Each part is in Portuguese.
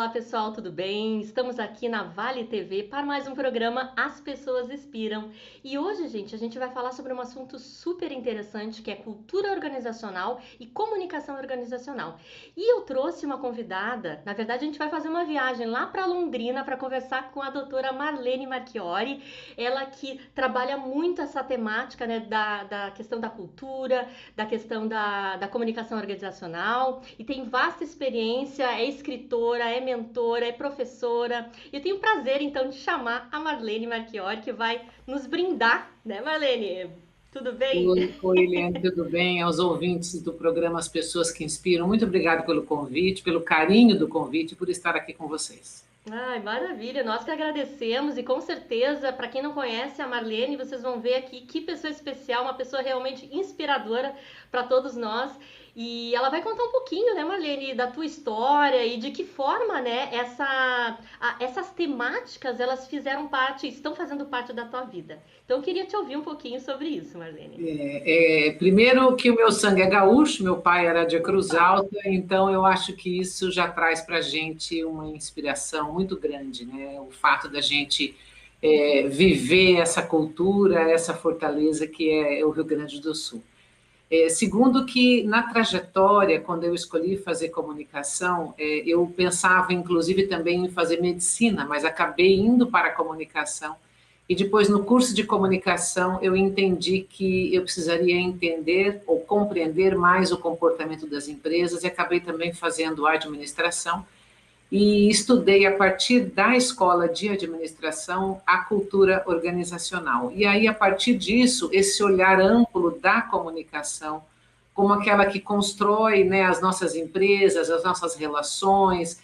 Olá pessoal, tudo bem? Estamos aqui na Vale TV para mais um programa As Pessoas Inspiram. E hoje, gente, a gente vai falar sobre um assunto super interessante que é cultura organizacional e comunicação organizacional. E eu trouxe uma convidada, na verdade a gente vai fazer uma viagem lá para Londrina para conversar com a doutora Marlene Marchiori, ela que trabalha muito essa temática, né, da questão da cultura, da questão da comunicação organizacional e tem vasta experiência, é escritora, é mentora, é professora. E eu tenho o prazer, então, de chamar a Marlene Marchiori, que vai nos brindar, né, Marlene? Tudo bem? Oi, Eliane, tudo bem? Aos ouvintes do programa As Pessoas que Inspiram, muito obrigada pelo convite, pelo carinho do convite e por estar aqui com vocês. Ai, maravilha, nós que agradecemos e com certeza, para quem não conhece a Marlene, vocês vão ver aqui que pessoa especial, uma pessoa realmente inspiradora para todos nós. E ela vai contar um pouquinho, né, Marlene, da tua história e de que forma, né, essas temáticas, elas fizeram parte, estão fazendo parte da tua vida. Então eu queria te ouvir um pouquinho sobre isso, Marlene. Primeiro que o meu sangue é gaúcho, meu pai era de Cruz Opa! Alta, então eu acho que isso já traz para a gente uma inspiração muito grande, né? O fato da gente viver essa cultura, essa fortaleza que é o Rio Grande do Sul. Segundo que na trajetória, quando eu escolhi fazer comunicação, eu pensava inclusive também em fazer medicina, mas acabei indo para a comunicação. E depois, no curso de comunicação, eu entendi que eu precisaria entender ou compreender mais o comportamento das empresas e acabei também fazendo administração e estudei a partir da escola de administração a cultura organizacional. E aí, a partir disso, esse olhar amplo da comunicação, como aquela que constrói, né, as nossas empresas, as nossas relações,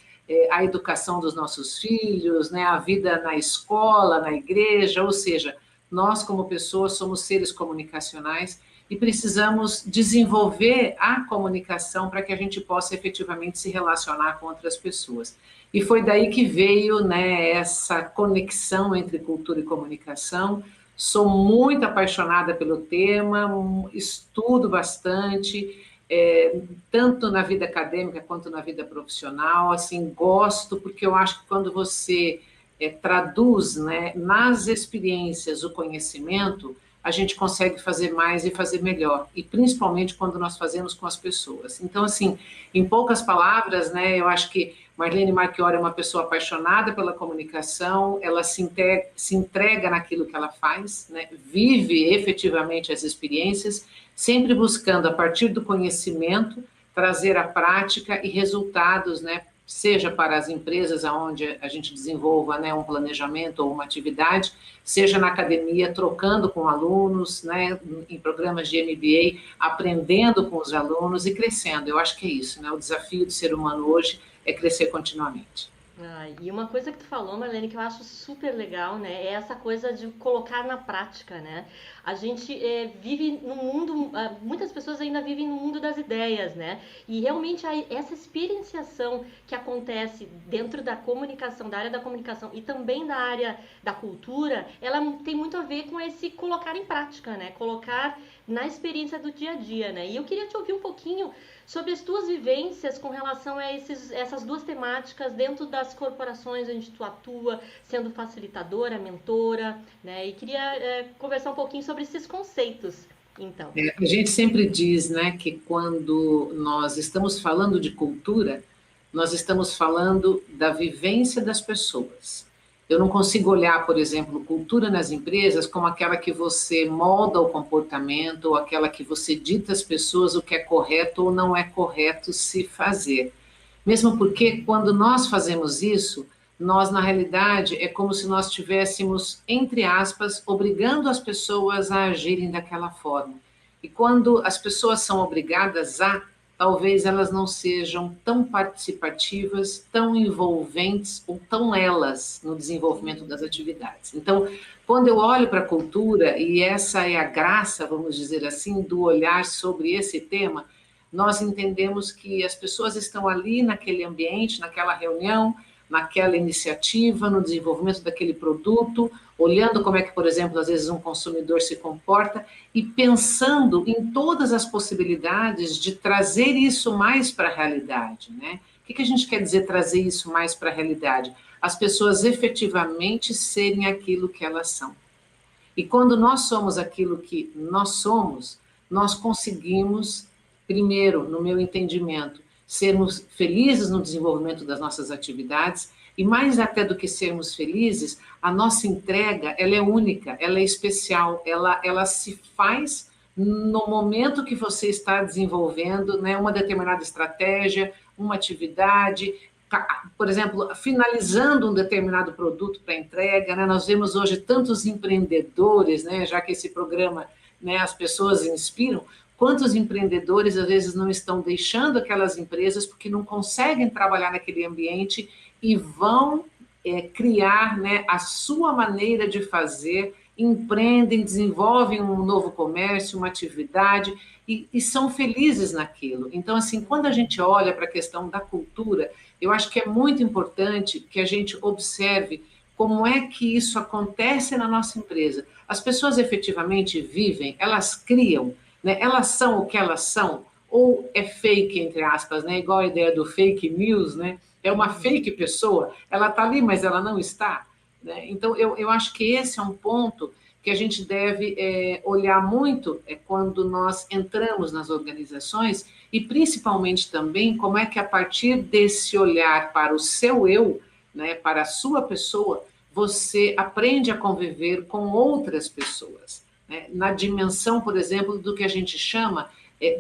a educação dos nossos filhos, né, a vida na escola, na igreja, ou seja, nós como pessoas somos seres comunicacionais e precisamos desenvolver a comunicação para que a gente possa efetivamente se relacionar com outras pessoas. E foi daí que veio, né, essa conexão entre cultura e comunicação. Sou muito apaixonada pelo tema, estudo bastante, tanto na vida acadêmica quanto na vida profissional. Assim, gosto, porque eu acho que quando você traduz, né, nas experiências o conhecimento, a gente consegue fazer mais e fazer melhor, e principalmente quando nós fazemos com as pessoas. Então, assim, em poucas palavras, né, eu acho que Marlene Marchiori é uma pessoa apaixonada pela comunicação, ela se entrega naquilo que ela faz, né, vive efetivamente as experiências, sempre buscando, a partir do conhecimento, trazer a prática e resultados, né, seja para as empresas onde a gente desenvolva, né, um planejamento ou uma atividade, seja na academia, trocando com alunos, né, em programas de MBA, aprendendo com os alunos e crescendo. Eu acho que é isso, né? O desafio do ser humano hoje é crescer continuamente. Ah, e uma coisa que tu falou, Marlene, que eu acho super legal, né? É essa coisa de colocar na prática, né? A gente vive num mundo, muitas pessoas ainda vivem no mundo das ideias, né? E realmente essa experienciação que acontece dentro da comunicação, da área da comunicação e também da área da cultura, ela tem muito a ver com esse colocar em prática, né? Colocar na experiência do dia a dia, né? E eu queria te ouvir um pouquinho sobre as tuas vivências com relação a essas duas temáticas dentro das corporações onde tu atua, sendo facilitadora, mentora, né? E queria conversar um pouquinho sobre esses conceitos, então. A gente sempre diz, né, que quando nós estamos falando de cultura, nós estamos falando da vivência das pessoas. Eu não consigo olhar, por exemplo, cultura nas empresas como aquela que você molda o comportamento, ou aquela que você dita às pessoas o que é correto ou não é correto se fazer. Mesmo porque quando nós fazemos isso, nós, na realidade, é como se nós estivéssemos, entre aspas, obrigando as pessoas a agirem daquela forma. E quando as pessoas são obrigadas a, talvez elas não sejam tão participativas, tão envolventes ou tão elas no desenvolvimento das atividades. Então, quando eu olho para a cultura, e essa é a graça, vamos dizer assim, do olhar sobre esse tema, nós entendemos que as pessoas estão ali naquele ambiente, naquela reunião, naquela iniciativa, no desenvolvimento daquele produto, olhando como é que, por exemplo, às vezes um consumidor se comporta e pensando em todas as possibilidades de trazer isso mais para a realidade, né? que a gente quer dizer trazer isso mais para a realidade? As pessoas efetivamente serem aquilo que elas são. E quando nós somos aquilo que nós somos, nós conseguimos, primeiro, no meu entendimento, sermos felizes no desenvolvimento das nossas atividades e mais até do que sermos felizes, a nossa entrega, ela é única, ela é especial, ela se faz no momento que você está desenvolvendo, né, uma determinada estratégia, uma atividade, por exemplo, finalizando um determinado produto para entrega, né? Nós vemos hoje tantos empreendedores, né? Já que esse programa, né, as pessoas inspiram, quantos empreendedores às vezes não estão deixando aquelas empresas porque não conseguem trabalhar naquele ambiente e vão criar, né, a sua maneira de fazer, empreendem, desenvolvem um novo comércio, uma atividade e são felizes naquilo. Então, assim, quando a gente olha para a questão da cultura, eu acho que é muito importante que a gente observe como é que isso acontece na nossa empresa. As pessoas efetivamente vivem, elas criam, né? Elas são o que elas são, ou é fake, entre aspas, né? Igual a ideia do fake news, né? É uma fake pessoa, ela está ali, mas ela não está. Né? Então, eu acho que esse é um ponto que a gente deve olhar muito quando nós entramos nas organizações e principalmente também como é que a partir desse olhar para o seu eu, né, para a sua pessoa, você aprende a conviver com outras pessoas. Né? Na dimensão, por exemplo, do que a gente chama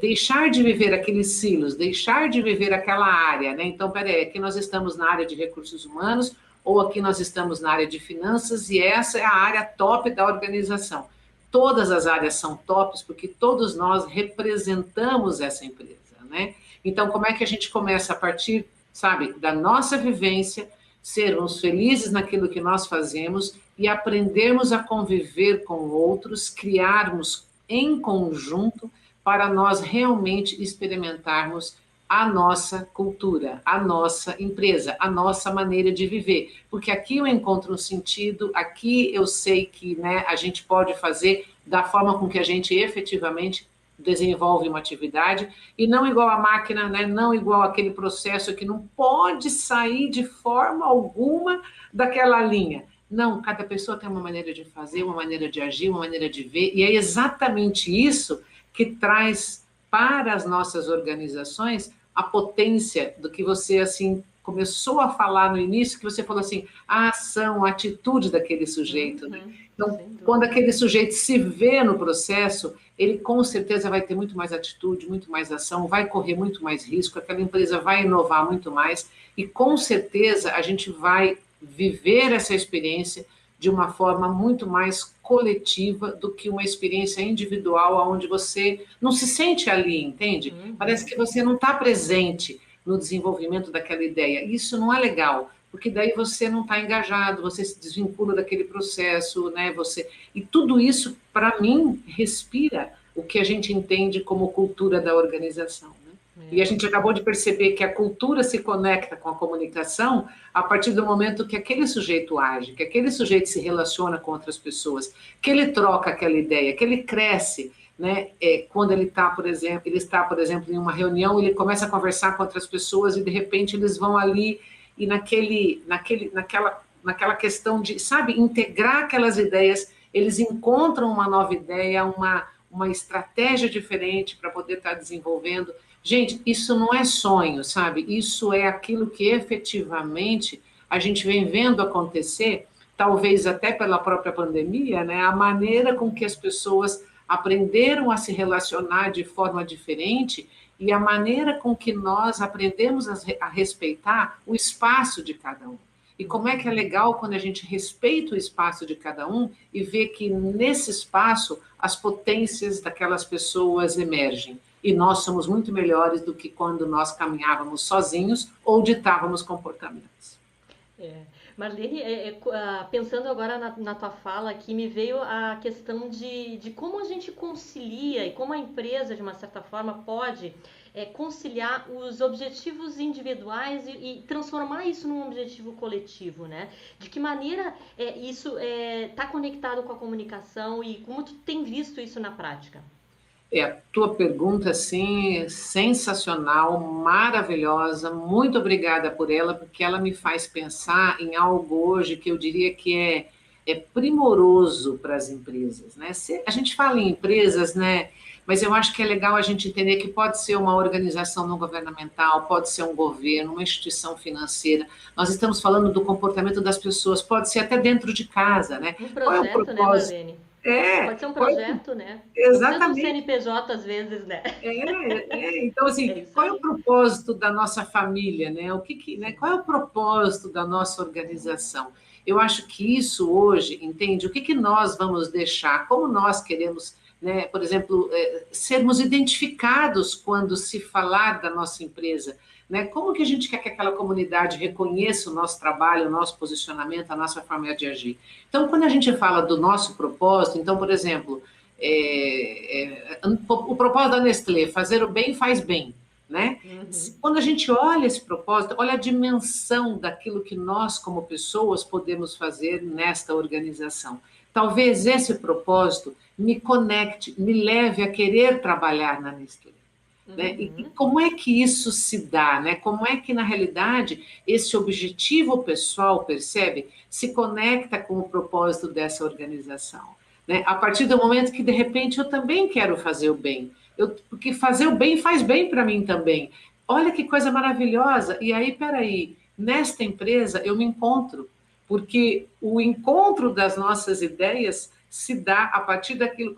deixar de viver aqueles silos, deixar de viver aquela área. Né? Então, peraí, aqui nós estamos na área de recursos humanos, ou aqui nós estamos na área de finanças e essa é a área top da organização. Todas as áreas são tops porque todos nós representamos essa empresa, né? Então, como é que a gente começa a partir, sabe, da nossa vivência, sermos felizes naquilo que nós fazemos e aprendermos a conviver com outros, criarmos em conjunto para nós realmente experimentarmos a nossa cultura, a nossa empresa, a nossa maneira de viver. Porque aqui eu encontro um sentido, aqui eu sei que, né, a gente pode fazer da forma com que a gente efetivamente desenvolve uma atividade, e não igual a máquina, né, não igual aquele processo que não pode sair de forma alguma daquela linha. Não, cada pessoa tem uma maneira de fazer, uma maneira de agir, uma maneira de ver, e é exatamente isso que traz para as nossas organizações a potência do que você assim começou a falar no início, que você falou assim, a ação, a atitude daquele sujeito. Né? Então, quando aquele sujeito se vê no processo, ele com certeza vai ter muito mais atitude, muito mais ação, vai correr muito mais risco, aquela empresa vai inovar muito mais e com certeza a gente vai viver essa experiência de uma forma muito mais coletiva do que uma experiência individual onde você não se sente ali, entende? Parece que você não está presente no desenvolvimento daquela ideia. Isso não é legal, porque daí você não está engajado, você se desvincula daquele processo, né? E tudo isso, para mim, respira o que a gente entende como cultura da organização. E a gente acabou de perceber que a cultura se conecta com a comunicação a partir do momento que aquele sujeito age, que aquele sujeito se relaciona com outras pessoas, que ele troca aquela ideia, que ele cresce, né? Quando ele está, por exemplo, em uma reunião, ele começa a conversar com outras pessoas e de repente eles vão ali e naquela questão de, sabe, integrar aquelas ideias, eles encontram uma nova ideia, uma estratégia diferente para poder estar desenvolvendo. Gente, isso não é sonho, sabe? Isso é aquilo que efetivamente a gente vem vendo acontecer, talvez até pela própria pandemia, né? A maneira com que as pessoas aprenderam a se relacionar de forma diferente e a maneira com que nós aprendemos a respeitar o espaço de cada um. E como é que é legal quando a gente respeita o espaço de cada um e vê que nesse espaço as potências daquelas pessoas emergem. E nós somos muito melhores do que quando nós caminhávamos sozinhos ou ditávamos comportamentos. Marlene, pensando agora na tua fala aqui, me veio a questão de como a gente concilia e como a empresa, de uma certa forma, pode conciliar os objetivos individuais e transformar isso num objetivo coletivo, né? De que maneira isso está conectado com a comunicação e como tu tem visto isso na prática? A tua pergunta, assim, sensacional, maravilhosa, muito obrigada por ela, porque ela me faz pensar em algo hoje que eu diria que é primoroso para as empresas, né? A gente fala em empresas, né? Mas eu acho que é legal a gente entender que pode ser uma organização não governamental, pode ser um governo, uma instituição financeira. Nós estamos falando do comportamento das pessoas, pode ser até dentro de casa, né? Um Qual é o projeto, né, propósito? Marlene? É, Pode ser um qual é projeto, né? Não precisa do exatamente. CNPJ às vezes, né? Então, assim, É isso qual é o aí. propósito da nossa família, né? Né? Sim. Qual é o propósito da nossa organização? Eu acho que isso hoje, entende? O que nós vamos deixar? Como nós queremos, né? Por exemplo, sermos identificados quando se falar da nossa empresa, né? Como que a gente quer que aquela comunidade reconheça o nosso trabalho, o nosso posicionamento, a nossa forma de agir? Então, quando a gente fala do nosso propósito, então, por exemplo, o propósito da Nestlé, fazer o bem faz bem, né? Uhum. Quando a gente olha esse propósito, olha a dimensão daquilo que nós, como pessoas, podemos fazer nesta organização. Talvez esse propósito me conecte, me leve a querer trabalhar na Nestlé. Né? E Uhum. como é que isso se dá? Né? Como é que, na realidade, esse objetivo pessoal, percebe, se conecta com o propósito dessa organização? Né? A partir do momento que, de repente, eu também quero fazer o bem. Porque fazer o bem faz bem para mim também. Olha que coisa maravilhosa. E aí, peraí, nesta empresa eu me encontro, porque o encontro das nossas ideias se dá a partir daquilo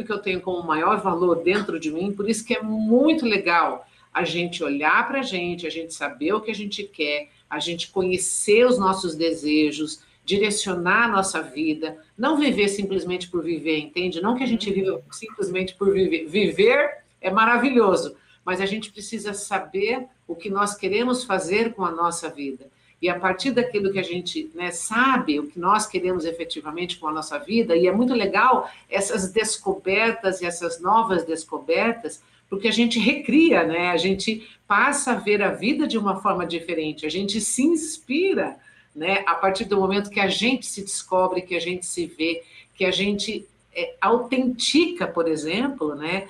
que eu tenho como maior valor dentro de mim, por isso que é muito legal a gente olhar para a gente saber o que a gente quer, a gente conhecer os nossos desejos, direcionar a nossa vida, não viver simplesmente por viver, entende? Não que a gente viva Uhum. simplesmente por viver. Viver é maravilhoso, mas a gente precisa saber o que nós queremos fazer com a nossa vida. E a partir daquilo que a gente, né, sabe, o que nós queremos efetivamente com a nossa vida, e é muito legal essas descobertas e essas novas descobertas, porque a gente recria, né? A gente passa a ver a vida de uma forma diferente, a gente se inspira, né? A partir do momento que a gente se descobre, que a gente se vê, que a gente autentica, por exemplo, né?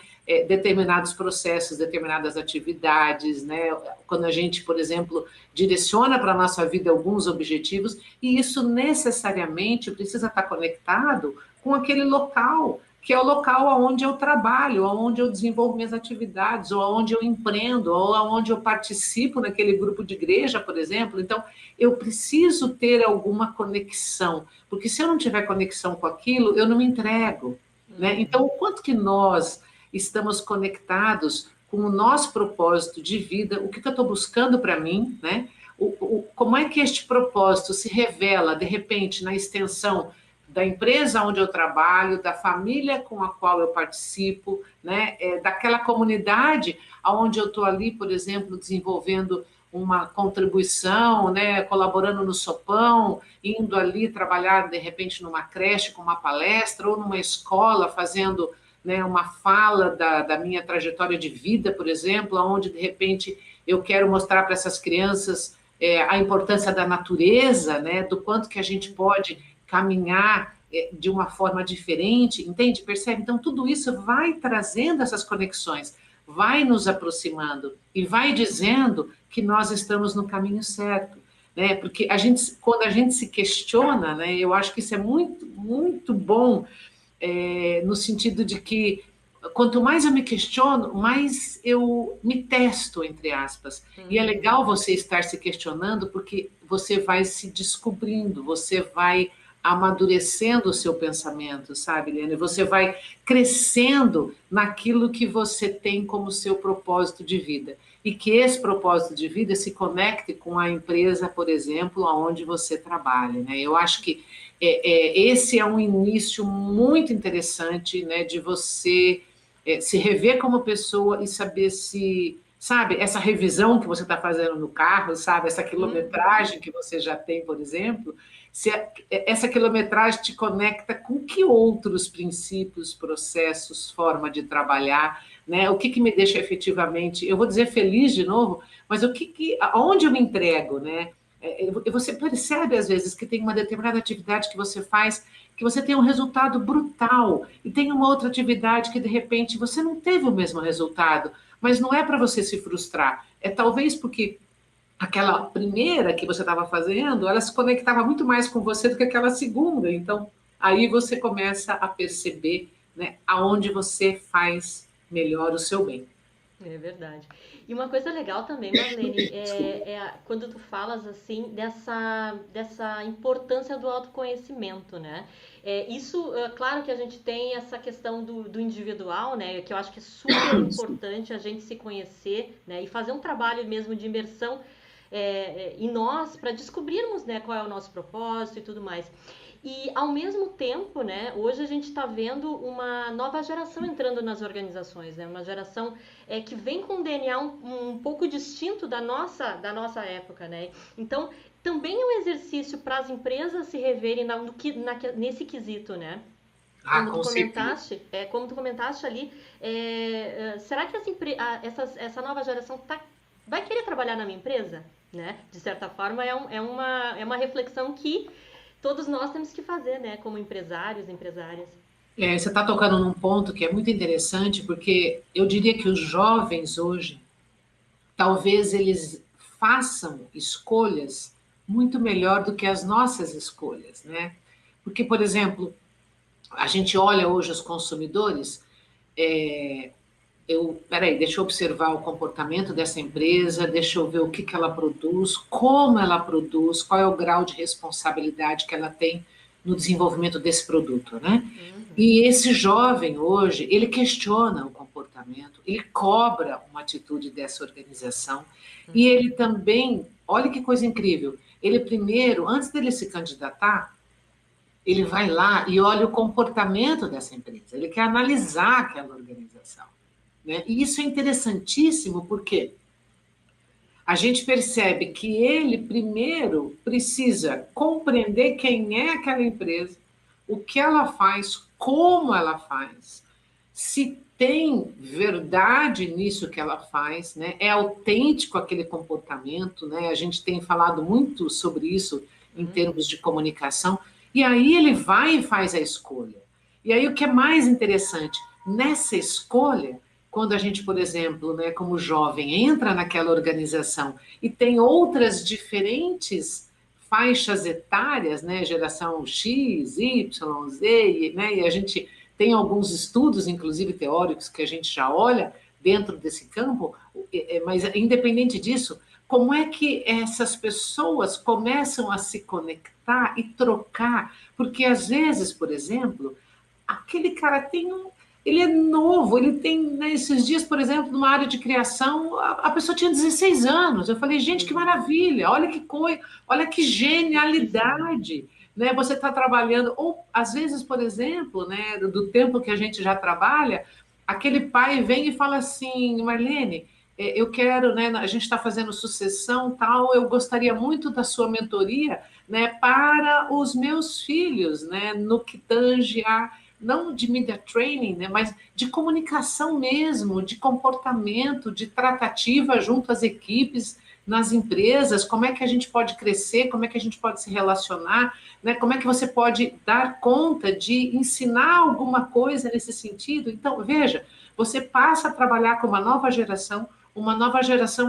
Determinados processos, determinadas atividades, né? Quando a gente, por exemplo, direciona para a nossa vida alguns objetivos, e isso necessariamente precisa estar conectado com aquele local, que é o local onde eu trabalho, onde eu desenvolvo minhas atividades, ou onde eu empreendo, ou onde eu participo naquele grupo de igreja, por exemplo. Então, eu preciso ter alguma conexão, porque se eu não tiver conexão com aquilo, eu não me entrego. Né? Então, o quanto que nós estamos conectados com o nosso propósito de vida, o que eu estou buscando para mim, né? Como é que este propósito se revela, de repente, na extensão da empresa onde eu trabalho, da família com a qual eu participo, né? Daquela comunidade onde eu estou ali, por exemplo, desenvolvendo uma contribuição, né? Colaborando no sopão, indo ali trabalhar, de repente, numa creche com uma palestra, ou numa escola, fazendo, né, uma fala da minha trajetória de vida, por exemplo, onde, de repente, eu quero mostrar para essas crianças a importância da natureza, né, do quanto que a gente pode caminhar de uma forma diferente, entende? Percebe? Então, tudo isso vai trazendo essas conexões, vai nos aproximando e vai dizendo que nós estamos no caminho certo, né? Porque quando a gente se questiona, né, eu acho que isso é muito, muito bom, no sentido de que quanto mais eu me questiono, mais eu me testo, entre aspas. E é Uhum. legal você estar se questionando, porque você vai se descobrindo, você vai amadurecendo o seu pensamento, sabe, Helena? Você vai crescendo naquilo que você tem como seu propósito de vida. E que esse propósito de vida se conecte com a empresa, por exemplo, onde você trabalha. Né? Eu acho que esse é um início muito interessante, né, de você se rever como pessoa e saber se, sabe, essa revisão que você está fazendo no carro, sabe, essa Uhum. quilometragem que você já tem, por exemplo, se essa quilometragem te conecta com que outros princípios, processos, forma de trabalhar, né? O que me deixa efetivamente, eu vou dizer feliz de novo, mas aonde eu me entrego, né? Você percebe, às vezes, que tem uma determinada atividade que você faz, que você tem um resultado brutal, e tem uma outra atividade que, de repente, você não teve o mesmo resultado, mas não é para você se frustrar. É talvez porque aquela primeira que você estava fazendo, ela se conectava muito mais com você do que aquela segunda. Então, aí você começa a perceber, né, aonde você faz melhor o seu bem. É verdade. E uma coisa legal também, Marlene, Desculpa. quando tu falas assim dessa importância do autoconhecimento, né? Isso, claro que a gente tem essa questão do individual, né? Que eu acho que é super importante a gente se conhecer, né? E fazer um trabalho mesmo de imersão em nós para descobrirmos, né, qual é o nosso propósito e tudo mais. E ao mesmo tempo, né, hoje a gente está vendo uma nova geração entrando nas organizações, né, uma geração que vem com um DNA um pouco distinto da nossa época, né? Então, também é um exercício para as empresas se reverem nesse quesito, né? Ah, com certeza. Como tu comentaste ali, será que essa nova geração vai querer trabalhar na minha empresa? Né? De certa forma, é uma reflexão que todos nós temos que fazer, né? Como empresários, empresárias. Você está tocando num ponto que é muito interessante, porque eu diria que os jovens hoje, talvez eles façam escolhas muito melhor do que as nossas escolhas, né? Porque, por exemplo, a gente olha hoje os consumidores, peraí, deixa eu observar o comportamento dessa empresa, deixa eu ver o que, que ela produz, como ela produz, qual é o grau de responsabilidade que ela tem no desenvolvimento desse produto, né? Uhum. E esse jovem hoje, ele questiona o comportamento, ele cobra uma atitude dessa organização, e ele também, olha que coisa incrível, ele primeiro, antes dele se candidatar, ele vai lá e olha o comportamento dessa empresa, ele quer analisar aquela organização. Né? E isso é interessantíssimo porque a gente percebe que ele, primeiro, precisa compreender quem é aquela empresa, o que ela faz, como ela faz, se tem verdade nisso que ela faz, né? É autêntico aquele comportamento, né? A gente tem falado muito sobre isso em termos de comunicação, e aí ele vai e faz a escolha. E aí o que é mais interessante, nessa escolha, quando a gente, por exemplo, né, como jovem, entra naquela organização e tem outras diferentes faixas etárias, né, geração X, Y, Z, né, e a gente tem alguns estudos, inclusive teóricos, que a gente já olha dentro desse campo, mas independente disso, como é que essas pessoas começam a se conectar e trocar? Porque às vezes, por exemplo, aquele cara ele é novo, ele tem, né, esses dias, por exemplo, numa área de criação, a pessoa tinha 16 anos. Eu falei, gente, que maravilha, olha que coisa, olha que genialidade. Né? Você está trabalhando, ou às vezes, por exemplo, né, do tempo que a gente já trabalha, aquele pai vem e fala assim, Marlene, eu quero, né, a gente está fazendo sucessão, tal, eu gostaria muito da sua mentoria, né, para os meus filhos, né, no que tange a não de media training, né, mas de comunicação mesmo, de comportamento, de tratativa junto às equipes, nas empresas, como é que a gente pode crescer, como é que a gente pode se relacionar, né, como é que você pode dar conta de ensinar alguma coisa nesse sentido. Então, veja, você passa a trabalhar com uma nova geração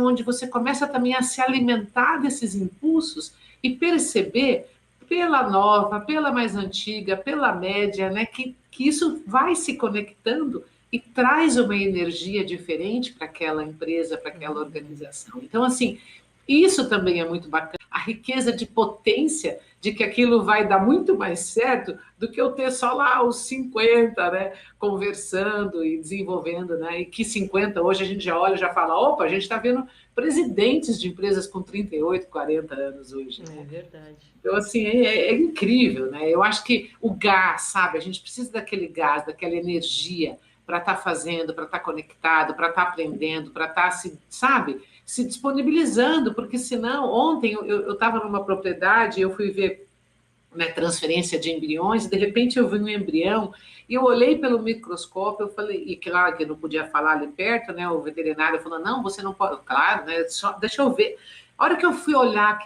onde você começa também a se alimentar desses impulsos e perceber pela nova, pela mais antiga, pela média, né, que isso vai se conectando e traz uma energia diferente para aquela empresa, para aquela organização. Então, assim, isso também é muito bacana. A riqueza de potência de que aquilo vai dar muito mais certo do que eu ter só lá os 50, né, conversando e desenvolvendo, né, e que 50 hoje a gente já olha e já fala, opa, a gente está vendo presidentes de empresas com 38, 40 anos hoje, É né? verdade. Então, assim, é incrível, né? Eu acho que o gás, sabe? A gente precisa daquele gás, daquela energia para estar fazendo, para estar conectado, para estar aprendendo, para estar, sabe? Se disponibilizando, porque senão, ontem eu estava numa propriedade, eu fui ver, né, transferência de embriões, e de repente eu vi um embrião, e eu olhei pelo microscópio, eu falei, e claro que eu não podia falar ali perto, né? O veterinário falou, não, você não pode, claro, né? Só, deixa eu ver. A hora que eu fui olhar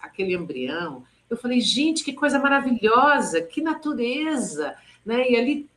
aquele embrião, eu falei, gente, que coisa maravilhosa, que natureza, né?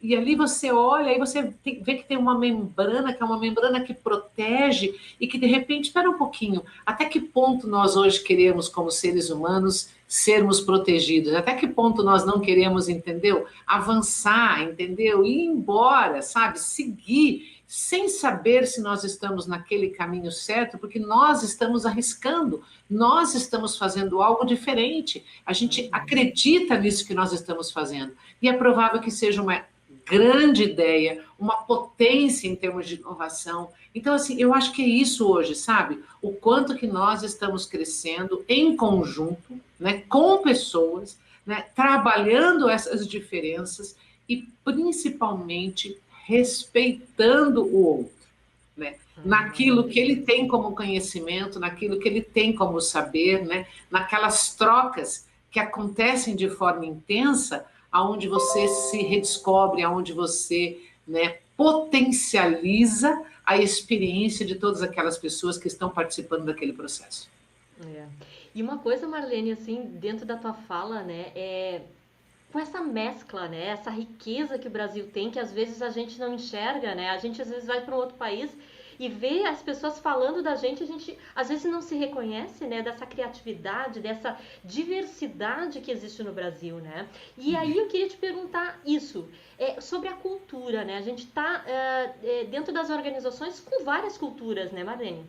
E ali você olha, aí você vê que tem uma membrana, que é uma membrana que protege e que, de repente, espera um pouquinho, até que ponto nós hoje queremos, como seres humanos, sermos protegidos? Até que ponto nós não queremos, entendeu? Avançar, entendeu? Ir embora, sabe? Seguir, sem saber se nós estamos naquele caminho certo, porque nós estamos arriscando, nós estamos fazendo algo diferente. A gente acredita nisso que nós estamos fazendo. E é provável que seja uma grande ideia, uma potência em termos de inovação. Então, assim, eu acho que é isso hoje, sabe? O quanto que nós estamos crescendo em conjunto, né, com pessoas, né, trabalhando essas diferenças e, principalmente, respeitando o outro, né? Naquilo que ele tem como conhecimento, naquilo que ele tem como saber, né? Naquelas trocas que acontecem de forma intensa, aonde você se redescobre, aonde você, né, potencializa a experiência de todas aquelas pessoas que estão participando daquele processo. É. E uma coisa, Marlene, assim, dentro da tua fala, né, com essa mescla, né, essa riqueza que o Brasil tem, que às vezes a gente não enxerga, né, a gente às vezes vai para um outro país e vê as pessoas falando da gente, a gente às vezes não se reconhece, né, dessa criatividade, dessa diversidade que existe no Brasil, né. E aí eu queria te perguntar isso, sobre a cultura, né, a gente está dentro das organizações com várias culturas, né, Marlene?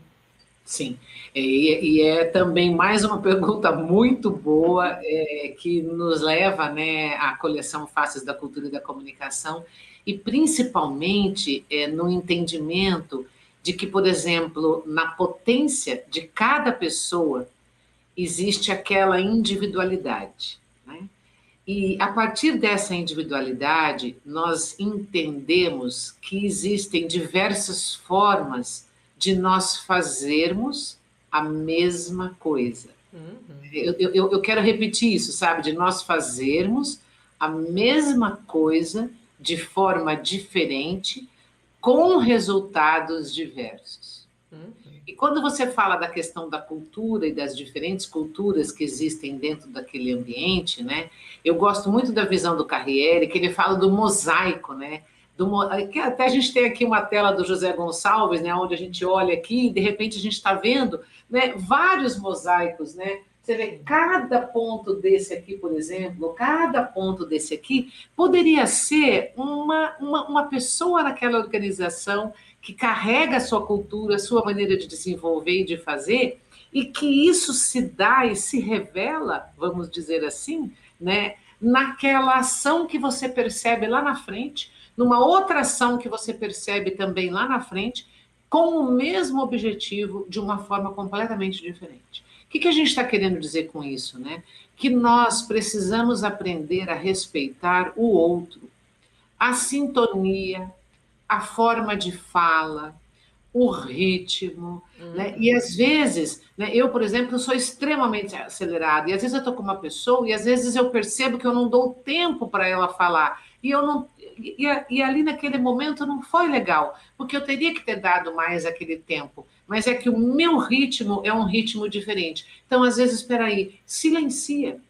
Sim, e é também mais uma pergunta muito boa, que nos leva, né, à coleção Faces da Cultura e da Comunicação, e principalmente no entendimento de que, por exemplo, na potência de cada pessoa existe aquela individualidade, né? E a partir dessa individualidade, nós entendemos que existem diversas formas de nós fazermos a mesma coisa. Eu quero repetir isso, sabe? De nós fazermos a mesma coisa de forma diferente, com resultados diversos. E quando você fala da questão da cultura e das diferentes culturas que existem dentro daquele ambiente, né? Eu gosto muito da visão do Carriere, que ele fala do mosaico, né? Que até a gente tem aqui uma tela do José Gonçalves, né? Onde a gente olha aqui e de repente a gente está vendo, né, vários mosaicos, né? Você vê cada ponto desse aqui, por exemplo, cada ponto desse aqui poderia ser uma pessoa naquela organização que carrega a sua cultura, a sua maneira de desenvolver e de fazer, e que isso se dá e se revela, vamos dizer assim, né, naquela ação que você percebe lá na frente, numa outra ação que você percebe também lá na frente, com o mesmo objetivo, de uma forma completamente diferente. O que a gente está querendo dizer com isso, né? Que nós precisamos aprender a respeitar o outro, a sintonia, a forma de fala, o ritmo, né? E às vezes, né, eu, por exemplo, sou extremamente acelerada, e às vezes eu estou com uma pessoa, e às vezes eu percebo que eu não dou tempo para ela falar, e eu não. E ali naquele momento não foi legal, porque eu teria que ter dado mais aquele tempo, mas é que o meu ritmo é um ritmo diferente. Então, às vezes, espera aí, silencia,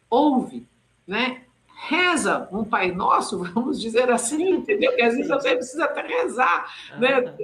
ouve, né? Reza um Pai Nosso, vamos dizer assim, entendeu? Porque às vezes você precisa até rezar, né?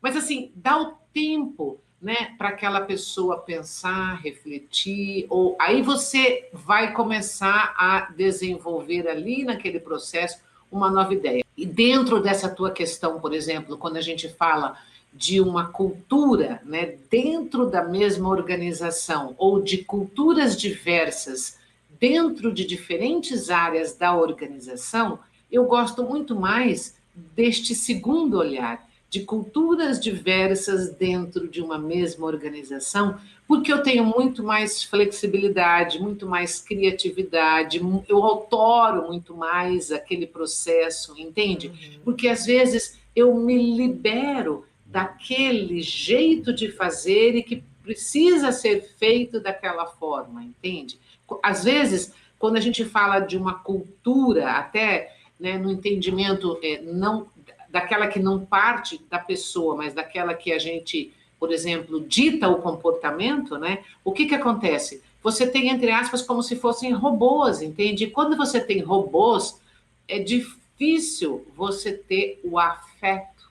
Mas assim, dá o tempo, né, para aquela pessoa pensar, refletir, ou aí você vai começar a desenvolver ali naquele processo uma nova ideia. E dentro dessa tua questão, por exemplo, quando a gente fala de uma cultura, né, dentro da mesma organização, ou de culturas diversas dentro de diferentes áreas da organização, eu gosto muito mais deste segundo olhar, de culturas diversas dentro de uma mesma organização, porque eu tenho muito mais flexibilidade, muito mais criatividade, eu autoro muito mais aquele processo, entende? Porque às vezes eu me libero daquele jeito de fazer e que precisa ser feito daquela forma, entende? Às vezes, quando a gente fala de uma cultura, até, né, no entendimento não daquela que não parte da pessoa, mas daquela que a gente, por exemplo, dita o comportamento, né? O que acontece? Você tem, entre aspas, como se fossem robôs, entende? E quando você tem robôs, é difícil você ter o afeto,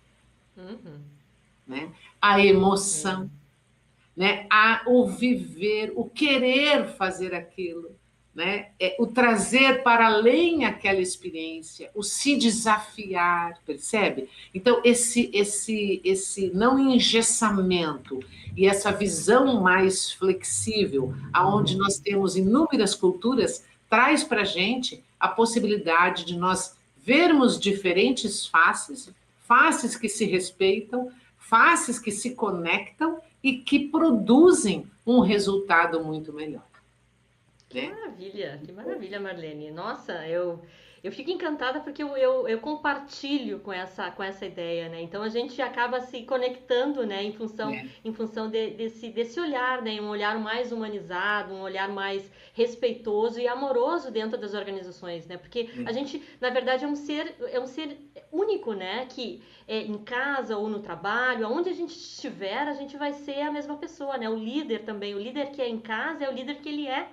Uhum. né? A emoção, É. né? O viver, o querer fazer aquilo, né? O trazer para além aquela experiência, o se desafiar, percebe? Então, esse não engessamento e essa visão mais flexível, aonde nós temos inúmeras culturas, traz para a gente a possibilidade de nós vermos diferentes faces, faces que se respeitam, faces que se conectam e que produzem um resultado muito melhor, né? Que maravilha, Marlene. Nossa, eu fico encantada porque eu compartilho com essa ideia, né? Então a gente acaba se conectando, né, É, em função desse olhar, né? Um olhar mais humanizado, um olhar mais respeitoso e amoroso dentro das organizações, né? Porque a é, gente, na verdade, é um ser único, né? Que em casa ou no trabalho, aonde a gente estiver, a gente vai ser a mesma pessoa, né? O líder também, o líder que é em casa é o líder que ele é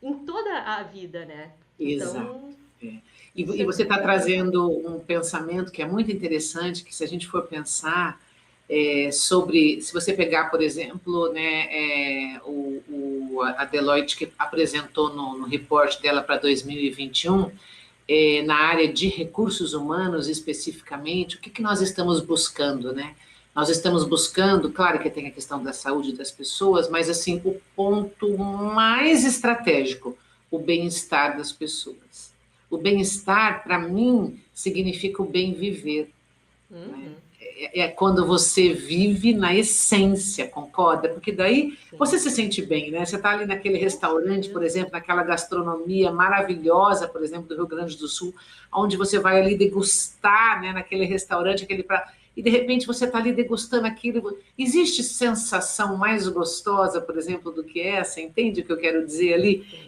em toda a vida, né? exato. Então, É. isso E é você está fundamental. trazendo um pensamento que é muito interessante, que se a gente for pensar sobre, se você pegar, por exemplo, né, a Deloitte que apresentou no report dela para 2021, na área de recursos humanos especificamente, o que nós estamos buscando, né? Nós estamos buscando, claro que tem a questão da saúde das pessoas, mas assim, o ponto mais estratégico, o bem-estar das pessoas. O bem-estar, para mim, significa o bem viver, né? Uhum, É quando você vive na essência, concorda? Porque daí você sim, se sente bem, né? Você está ali naquele com restaurante, por certeza. exemplo, naquela gastronomia maravilhosa, por exemplo, do Rio Grande do Sul, onde você vai ali degustar, né, naquele restaurante, aquele prato, e de repente você está ali degustando aquilo. Existe sensação mais gostosa, por exemplo, do que essa? Entende o que eu quero dizer ali? Sim.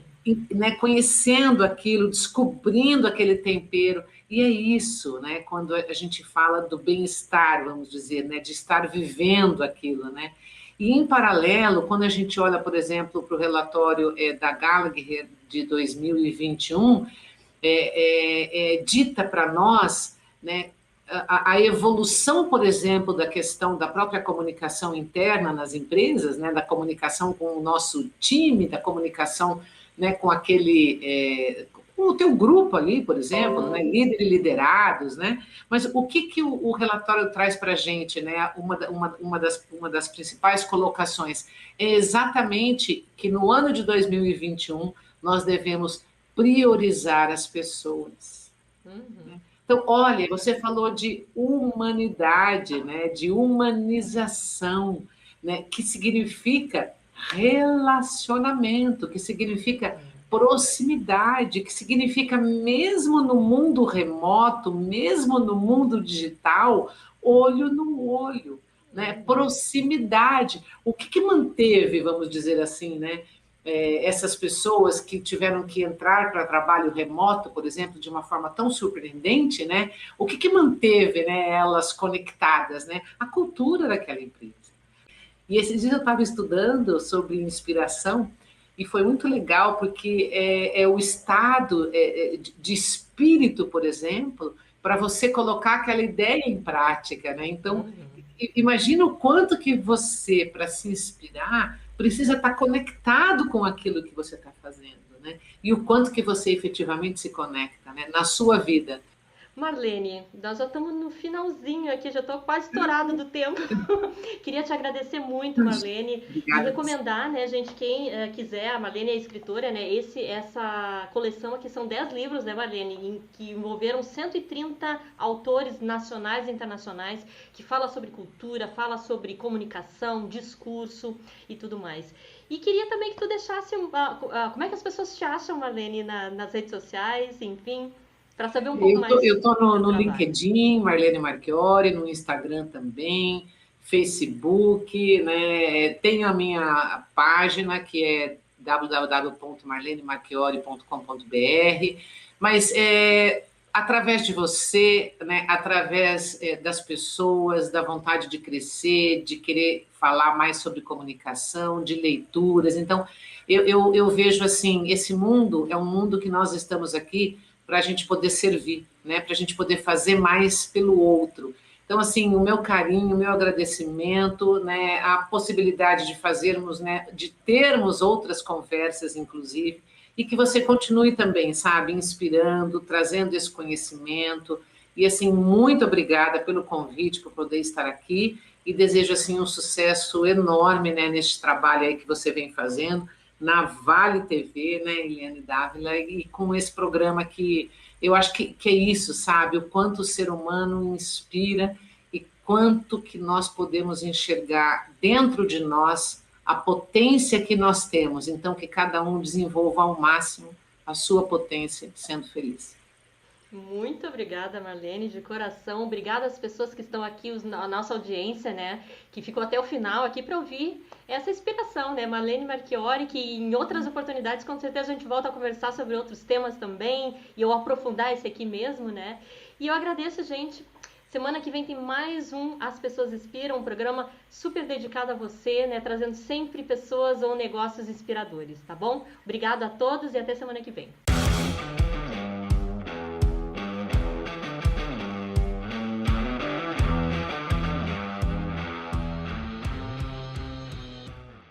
Né, conhecendo aquilo, descobrindo aquele tempero. E é isso, né, quando a gente fala do bem-estar, vamos dizer, né, de estar vivendo aquilo, né? E em paralelo, quando a gente olha, por exemplo, para o relatório da Gallagher de 2021, dita para nós, né, a evolução, por exemplo, da questão da própria comunicação interna nas empresas, né, da comunicação com o nosso time, da comunicação, né, com aquele, com o teu grupo ali, por exemplo, né, líder e liderados, né? Mas o que o relatório traz para a gente, né? Uma das principais colocações é exatamente que no ano de 2021 nós devemos priorizar as pessoas. Uhum, Então, olha, você falou de humanidade, né, de humanização, né, que significa relacionamento, que significa é. proximidade, que significa mesmo no mundo remoto, mesmo no mundo digital, olho no olho, né, Uhum, proximidade. O que manteve, vamos dizer assim, né, essas pessoas que tiveram que entrar para trabalho remoto, por exemplo, de uma forma tão surpreendente, né? O que manteve, né, elas conectadas, né? A cultura daquela empresa. E esses dias eu estava estudando sobre inspiração e foi muito legal porque o estado de espírito, por exemplo, para você colocar aquela ideia em prática, né? Então, uhum. imagina o quanto que você, para se inspirar, precisa estar conectado com aquilo que você está fazendo, né? E o quanto que você efetivamente se conecta, né? Na sua vida. Marlene, nós já estamos no finalzinho aqui, já estou quase estourada do tempo. Queria te agradecer muito, Marlene, e Obrigada. recomendar, né, gente, quem quiser, a Marlene é escritora, né, essa coleção aqui são 10 livros, né, Marlene, que envolveram 130 autores nacionais e internacionais, que fala sobre cultura, fala sobre comunicação, discurso e tudo mais. E queria também que tu deixasse, como é que as pessoas te acham, Marlene, nas redes sociais, enfim, para saber um pouco mais Eu tô do teu no trabalho. LinkedIn, Marlene Marchiori, no Instagram também, Facebook, né? Tenho a minha página que é www.marlenemarchiori.com.br, mas através de você, né, através das pessoas, da vontade de crescer, de querer falar mais sobre comunicação, de leituras. Então, eu vejo assim, esse mundo é um mundo que nós estamos aqui para a gente poder servir, né, para a gente poder fazer mais pelo outro. Então, assim, o meu carinho, o meu agradecimento, né, a possibilidade de fazermos, né, de termos outras conversas, inclusive, e que você continue também, sabe, inspirando, trazendo esse conhecimento. E, assim, muito obrigada pelo convite, por poder estar aqui, e desejo, assim, um sucesso enorme, né, neste trabalho aí que você vem fazendo, na Vale TV, né, Eliane Dávila, e com esse programa que eu acho que é isso, sabe, o quanto o ser humano inspira e quanto que nós podemos enxergar dentro de nós a potência que nós temos. Então, que cada um desenvolva ao máximo a sua potência, sendo feliz. Muito obrigada, Marlene, de coração. Obrigada às pessoas que estão aqui, a nossa audiência, né, que ficou até o final aqui para ouvir essa inspiração, né, Marlene Marchiori, que em outras oportunidades, com certeza, a gente volta a conversar sobre outros temas também, e eu aprofundar esse aqui mesmo, né. E eu agradeço, gente. Semana que vem tem mais um As Pessoas Inspiram, um programa super dedicado a você, né, trazendo sempre pessoas ou negócios inspiradores, tá bom? Obrigada a todos e até semana que vem.